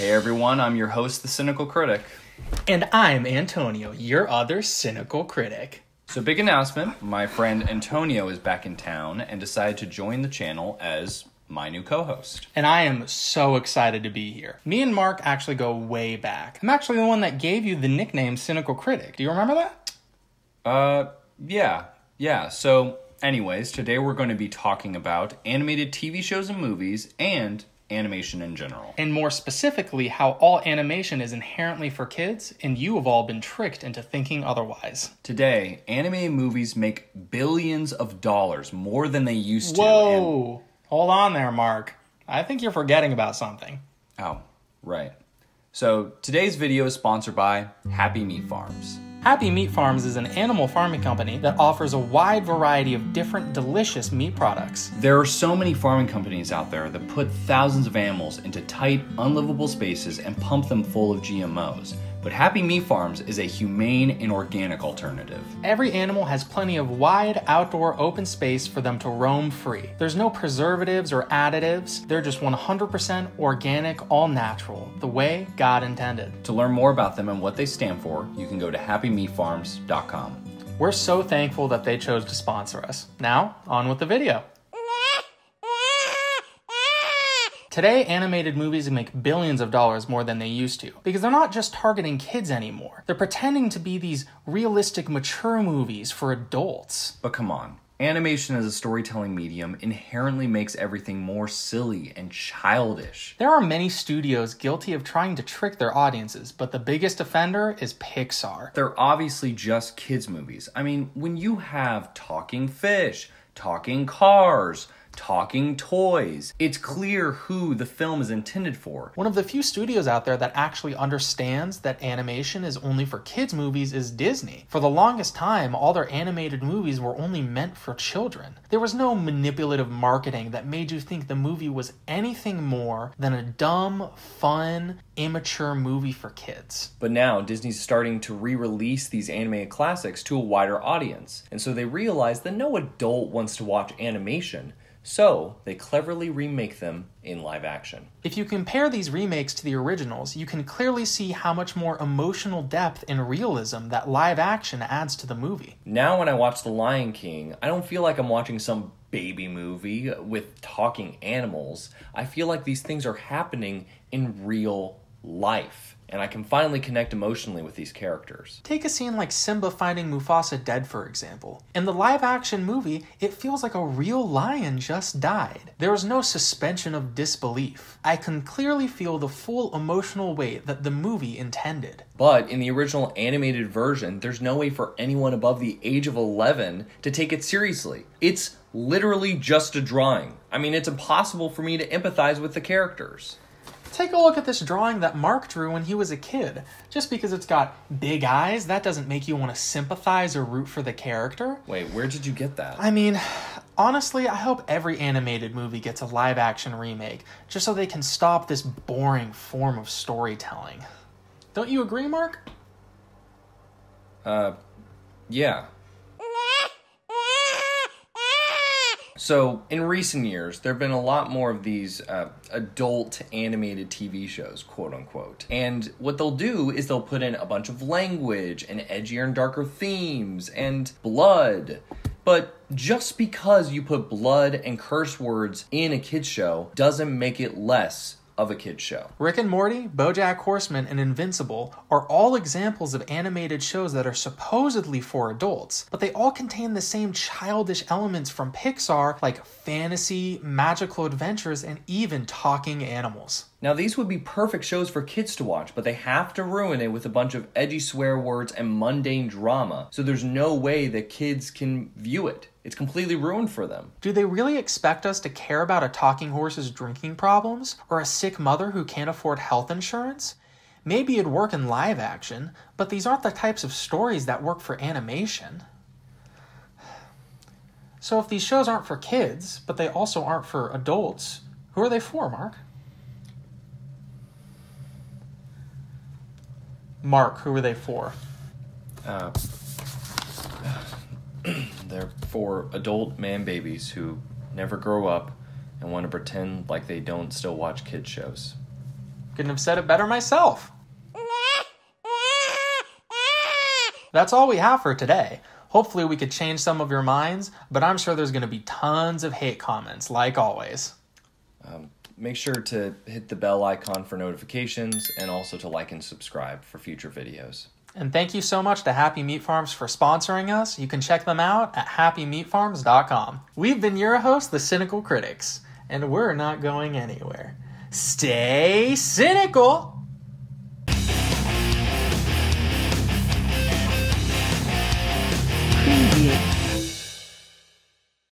Hey everyone, I'm your host, the Cynical Critic. And I'm Antonio, your other cynical critic. So big announcement, my friend Antonio is back in town and decided to join the channel as my new co-host. And I am so excited to be here. Me and Mark actually go way back. I'm actually the one that gave you the nickname Cynical Critic. Do you remember that? Yeah. So anyways, today we're going to be talking about animated TV shows and movies and animation in general. And more specifically, how all animation is inherently for kids, and you have all been tricked into thinking otherwise. Today, animated movies make billions of dollars more than they used to. Whoa! Hold on there, Mark. I think you're forgetting about something. Oh, right. So today's video is sponsored by Happy Meat Farms. Happy Meat Farms is an animal farming company that offers a wide variety of different delicious meat products. There are so many farming companies out there that put thousands of animals into tight, unlivable spaces and pump them full of GMOs. But Happy Meat Farms is a humane and organic alternative. Every animal has plenty of wide, outdoor, open space for them to roam free. There's no preservatives or additives. They're just 100% organic, all natural, the way God intended. To learn more about them and what they stand for, you can go to happymeatfarms.com. We're so thankful that they chose to sponsor us. Now, on with the video. Today, animated movies make billions of dollars more than they used to, because they're not just targeting kids anymore. They're pretending to be these realistic, mature movies for adults. But come on, animation as a storytelling medium inherently makes everything more silly and childish. There are many studios guilty of trying to trick their audiences, but the biggest offender is Pixar. They're obviously just kids' movies. I mean, when you have talking fish, talking cars, talking toys, it's clear who the film is intended for. One of the few studios out there that actually understands that animation is only for kids' movies is Disney. For the longest time, all their animated movies were only meant for children. There was no manipulative marketing that made you think the movie was anything more than a dumb, fun, immature movie for kids. But now Disney's starting to re-release these animated classics to a wider audience, and so they realize that no adult wants to watch animation. So, they cleverly remake them in live action. If you compare these remakes to the originals, you can clearly see how much more emotional depth and realism that live action adds to the movie. Now when I watch The Lion King, I don't feel like I'm watching some baby movie with talking animals. I feel like these things are happening in real life, and I can finally connect emotionally with these characters. Take a scene like Simba finding Mufasa dead, for example. In the live-action movie, it feels like a real lion just died. There is no suspension of disbelief. I can clearly feel the full emotional weight that the movie intended. But in the original animated version, there's no way for anyone above the age of 11 to take it seriously. It's literally just a drawing. I mean, it's impossible for me to empathize with the characters. Take a look at this drawing that Mark drew when he was a kid. Just because it's got big eyes, that doesn't make you want to sympathize or root for the character. Wait, where did you get that? I mean, honestly, I hope every animated movie gets a live-action remake, just so they can stop this boring form of storytelling. Don't you agree, Mark? Yeah. So, in recent years, there have been a lot more of these adult animated TV shows, quote unquote. And what they'll do is they'll put in a bunch of language and edgier and darker themes and blood. But just because you put blood and curse words in a kid's show doesn't make it less of a kid's show. Rick and Morty, BoJack Horseman, and Invincible are all examples of animated shows that are supposedly for adults, but they all contain the same childish elements from Pixar, like fantasy, magical adventures, and even talking animals. Now, these would be perfect shows for kids to watch, but they have to ruin it with a bunch of edgy swear words and mundane drama, so there's no way that kids can view it. It's completely ruined for them. Do they really expect us to care about a talking horse's drinking problems, or a sick mother who can't afford health insurance? Maybe it'd work in live action, but these aren't the types of stories that work for animation. So if these shows aren't for kids, but they also aren't for adults, who are they for, Mark? Mark, who are they for? They're for adult man babies who never grow up and want to pretend like they don't still watch kids shows. Couldn't have said it better myself. That's all we have for today. Hopefully we could change some of your minds, but I'm sure there's going to be tons of hate comments, like always. Make sure to hit the bell icon for notifications and also to like and subscribe for future videos. And thank you so much to Happy Meat Farms for sponsoring us. You can check them out at happymeatfarms.com. We've been your hosts, the Cynical Critics, and we're not going anywhere. Stay cynical!